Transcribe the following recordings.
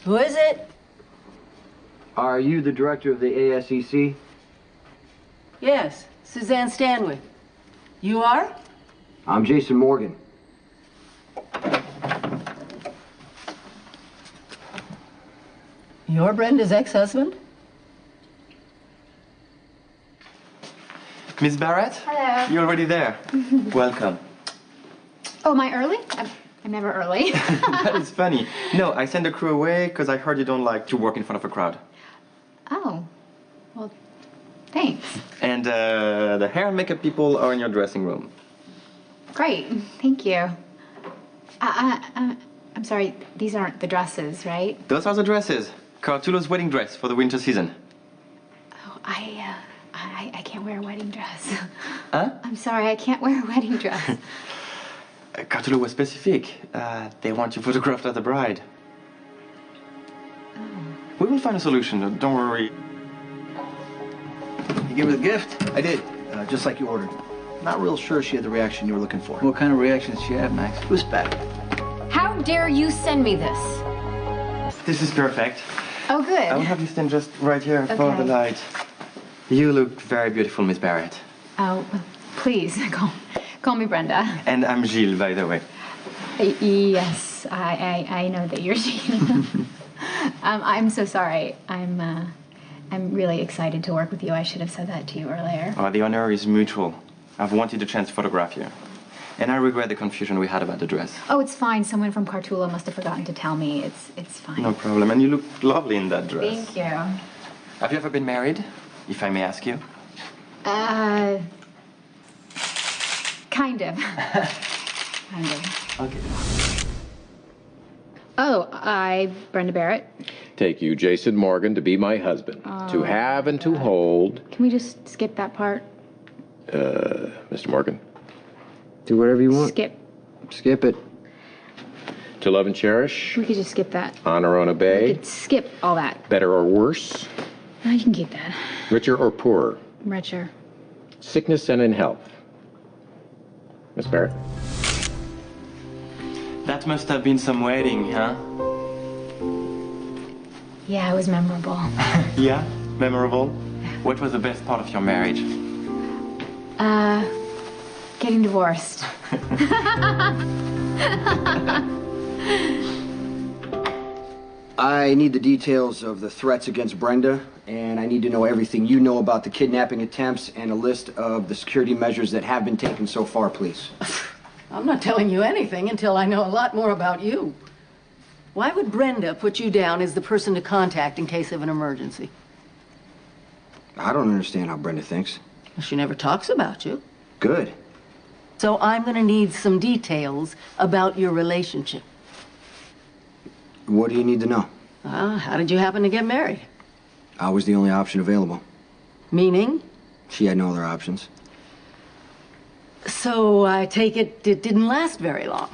Who is it? Are you the director of the ASEC? Yes, Suzanne Stanwyck. You are? I'm Jason Morgan. You're Brenda's ex-husband? Miss Barrett? Hello. You're already there. Welcome. Oh, am I early? I'm never early. That is funny. No, I sent the crew away because I heard you don't like to work in front of a crowd. Oh, well, thanks. And the hair and makeup people are in your dressing room. Great, thank you. I'm sorry, these aren't the dresses, right? Those are the dresses. Cartulo's wedding dress for the winter season. Oh, I can't wear a wedding dress. Huh? I'm sorry, I can't wear a wedding dress. Cartulo was specific. They want you photographed as the bride. Oh. We will find a solution, don't worry. You gave her the gift? I did, Just like you ordered. Not real sure she had the reaction you were looking for. What kind of reaction did she have, Max? It was bad. How dare you send me this? This is perfect. Oh, good. I will have you stand just right here for Okay. the light. You look very beautiful, Miss Barrett. Oh, well, please, call me Brenda. And I'm Gilles, by the way. Yes, I know that you're Jean. I'm so sorry. I'm really excited to work with you. I should have said that to you earlier. Oh, the honor is mutual. I've wanted a chance to photograph you. And I regret the confusion we had about the dress. Oh, it's fine. Someone from Cartulo must have forgotten to tell me. It's fine. No problem. And you look lovely in that dress. Thank you. Have you ever been married, if I may ask you? Kind of. Kind of. Okay. Oh, Brenda Barrett. Take you, Jason Morgan, to be my husband, to have and to hold. Can we just skip that part? Mr. Morgan. Do whatever you want. Skip. Skip it. To love and cherish, We could just skip that. honor and We obey, could skip all that. better or worse, No, you can keep that. richer or poorer, Richer. sickness and in health. Miss Barrett. That must have been some wedding, huh? Yeah, it was memorable. Yeah? Memorable? What was the best part of your marriage? Getting divorced. I need the details of the threats against Brenda, and I need to know everything you know about the kidnapping attempts and a list of the security measures that have been taken so far, please. I'm not telling you anything until I know a lot more about you. Why would Brenda put you down as the person to contact in case of an emergency? I don't understand how Brenda thinks. Well, she never talks about you. Good. So I'm going to need some details about your relationship. What do you need to know? How did you happen to get married? I was the only option available. Meaning? She had no other options. So I take it didn't last very long.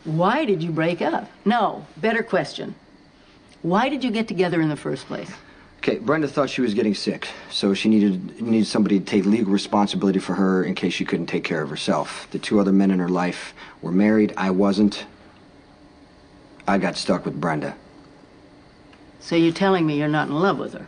Why did you break up? No, better question. Why did you get together in the first place? Okay, Brenda thought she was getting sick, so she needed somebody to take legal responsibility for her in case she couldn't take care of herself. The two other men in her life were married. I wasn't. I got stuck with Brenda. So you're telling me you're not in love with her?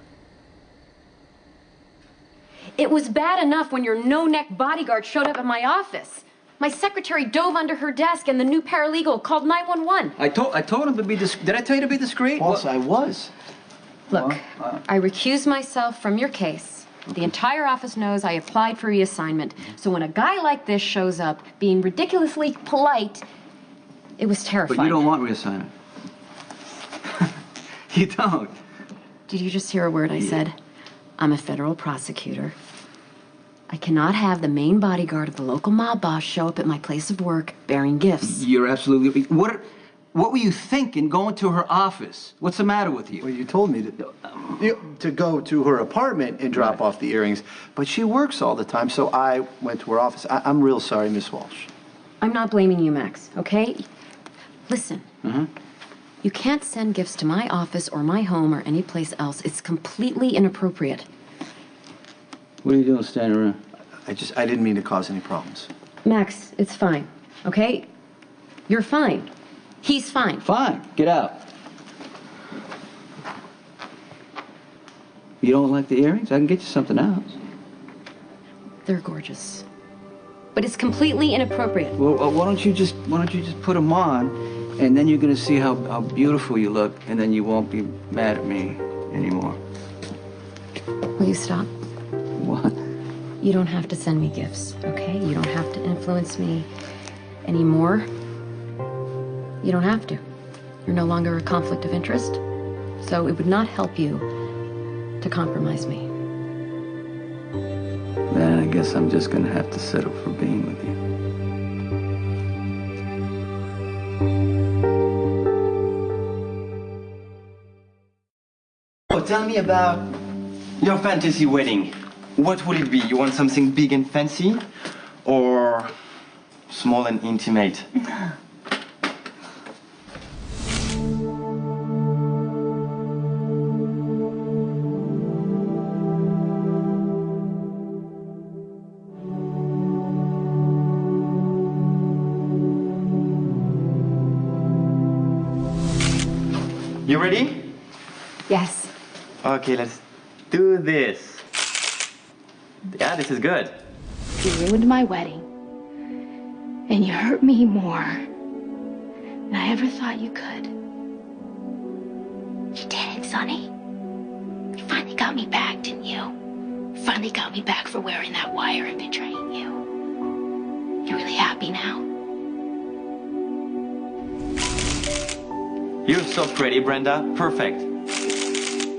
It was bad enough when your no-neck bodyguard showed up at my office. My secretary dove under her desk and the new paralegal called 911. I told him to be discreet. Did I tell you to be discreet? Boss, I was. Look, I recused myself from your case. The entire office knows I applied for reassignment. So when a guy like this shows up being ridiculously polite, it was terrifying. But you don't want reassignment. You don't. Did you just hear a word I said? I'm a federal prosecutor. I cannot have the main bodyguard of the local mob boss show up at my place of work bearing gifts. You're absolutely... What were you thinking going to her office? What's the matter with you? Well, you told me to go to her apartment and drop off the earrings, but she works all the time, so I went to her office. I'm real sorry, Miss Walsh. I'm not blaming you, Max, okay? Listen. You can't send gifts to my office or my home or any place else. It's completely inappropriate. What are you doing standing around? I didn't mean to cause any problems. Max, it's fine, okay? You're fine. He's fine. Fine, get out. You don't like the earrings? I can get you something else. They're gorgeous. But it's completely inappropriate. Well, why don't you just put them on, and then you're gonna see how beautiful you look, and then you won't be mad at me anymore. Will you stop? What? You don't have to send me gifts, okay? You don't have to influence me anymore. You don't have to. You're no longer a conflict of interest, so it would not help you to compromise me. Then I guess I'm just gonna have to settle for being with you. Oh, tell me about your fantasy wedding. What would it be? You want something big and fancy? Or small and intimate? You ready? Yes. Okay, let's do this. Yeah, this is good. You ruined my wedding. And you hurt me more than I ever thought you could. You did it, Sonny. You finally got me back, didn't you? Finally got me back for wearing that wire and betraying you. You really happy now? You're so pretty, Brenda. Perfect.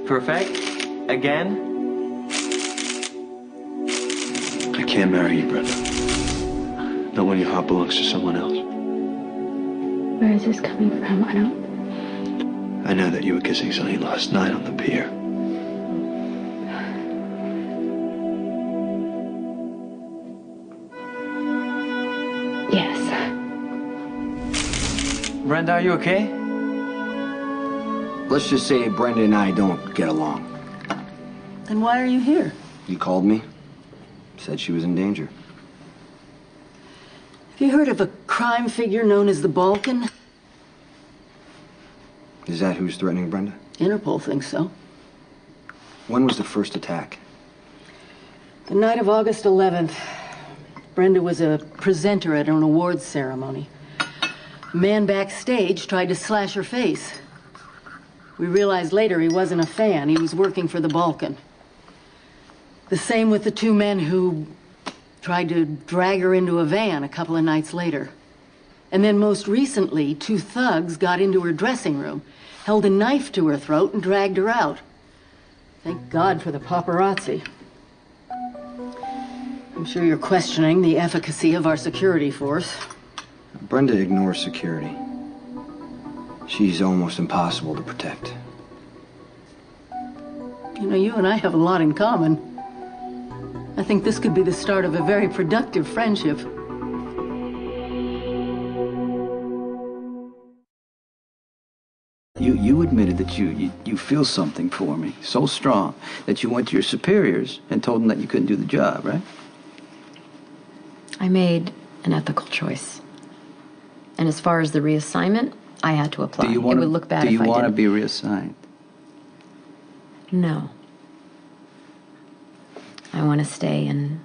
Perfect. Again. I can't marry you, Brenda. Not when your heart belongs to someone else. Where is this coming from? I don't... I know that you were kissing Sonny last night on the pier. Yes. Brenda, are you okay? Let's just say Brenda and I don't get along. Then why are you here? You called me, said she was in danger. Have you heard of a crime figure known as the Balkan? Is that who's threatening Brenda? Interpol thinks so. When was the first attack? The night of August 11th, Brenda was a presenter at an awards ceremony. A man backstage tried to slash her face. We realized later he wasn't a fan. He was working for the Balkan. The same with the two men who tried to drag her into a van a couple of nights later. And then most recently, two thugs got into her dressing room, held a knife to her throat, and dragged her out. Thank God for the paparazzi. I'm sure you're questioning the efficacy of our security force. Brenda ignores security. She's almost impossible to protect. You know, you and I have a lot in common. I think this could be the start of a very productive friendship. You admitted that you feel something for me so strong that you went to your superiors and told them that you couldn't do the job, right? I made an ethical choice. And as far as the reassignment, I had to apply. It would look bad if I didn't. Do you want to be reassigned? No. I want to stay and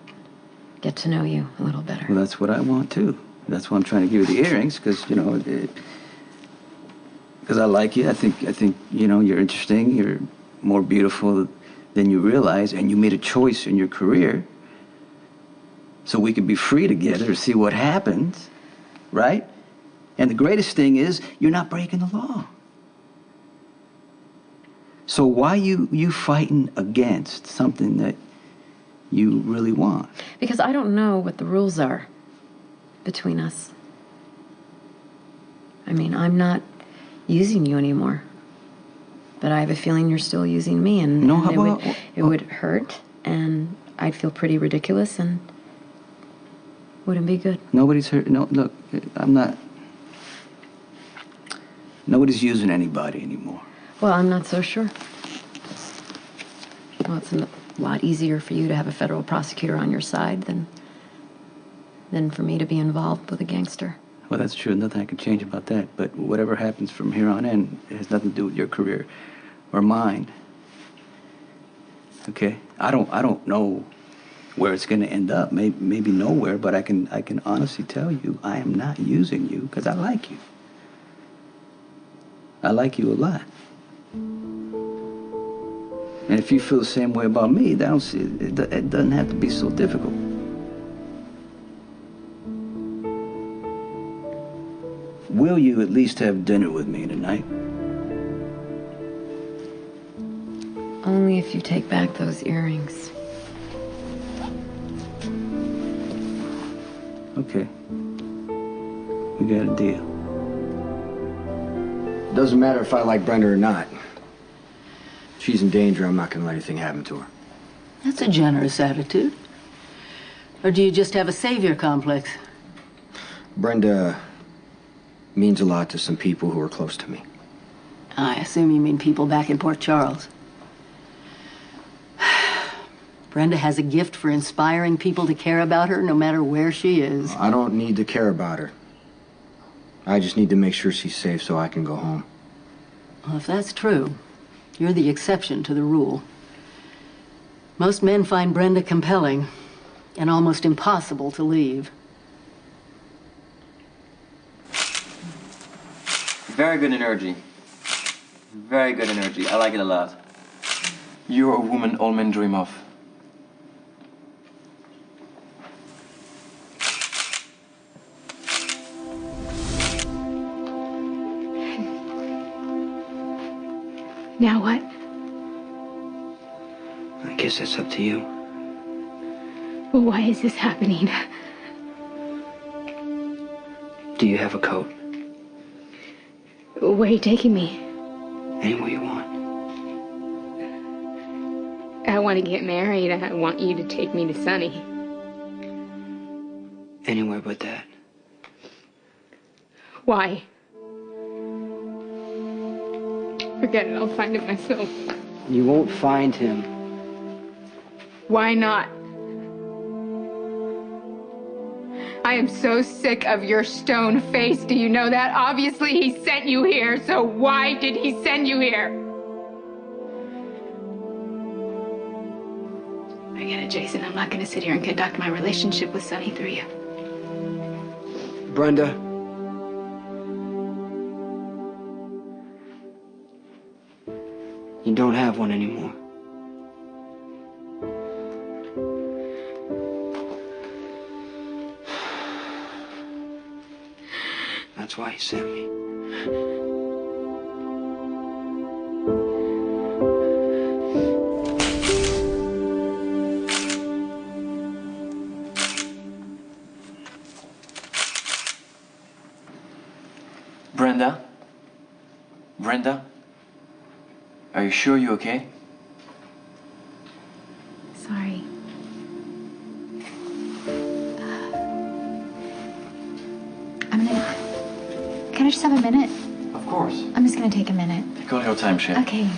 get to know you a little better. Well, that's what I want too. That's why I'm trying to give you the earrings, because, you know, because I like you. I think, you know, you're interesting. You're more beautiful than you realize, and you made a choice in your career so we could be free together to see what happens, right? And the greatest thing is you're not breaking the law. So why you fighting against something that you really want? Because I don't know what the rules are between us. I mean, I'm not using you anymore. But I have a feeling you're still using me, and, No, and how it would hurt, and I'd feel pretty ridiculous, and wouldn't be good. Nobody's hurt. No, look, I'm not. Nobody's using anybody anymore. Well, I'm not so sure. Well, it's a lot easier for you to have a federal prosecutor on your side than for me to be involved with a gangster. Well, that's true. Nothing I can change about that. But whatever happens from here on in, it has nothing to do with your career or mine. Okay? I don't know where it's going to end up. Maybe nowhere. But I can honestly tell you, I am not using you because I like you. I like you a lot. And if you feel the same way about me, I don't see it doesn't have to be so difficult. Will you at least have dinner with me tonight? Only if you take back those earrings. Okay. We got a deal. Doesn't matter if I like Brenda or not. She's in danger. I'm not going to let anything happen to her. That's a generous attitude. Or do you just have a savior complex? Brenda means a lot to some people who are close to me. I assume you mean people back in Port Charles. Brenda has a gift for inspiring people to care about her no matter where she is. I don't need to care about her. I just need to make sure she's safe so I can go home. Well, if that's true, you're the exception to the rule. Most men find Brenda compelling and almost impossible to leave. Very good energy. Very good energy. I like it a lot. You're a woman all men dream of. Now what? I guess that's up to you. Well, why is this happening? Do you have a coat? Where are you taking me? Anywhere you want. I want to get married. I want you to take me to Sonny. Anywhere but that. Why? Forget it, I'll find it myself. You won't find him. Why not? I am so sick of your stone face. Do you know that? Obviously he sent you here, so why did he send you here? I get it, Jason. I'm not going to sit here and conduct my relationship with Sonny through you. Brenda. You don't have one anymore. That's why he sent me. Brenda? Brenda? Are you sure you're okay? Sorry. Can I just have a minute? Of course. I'm just gonna take a minute. Take all your time, Shay. Okay.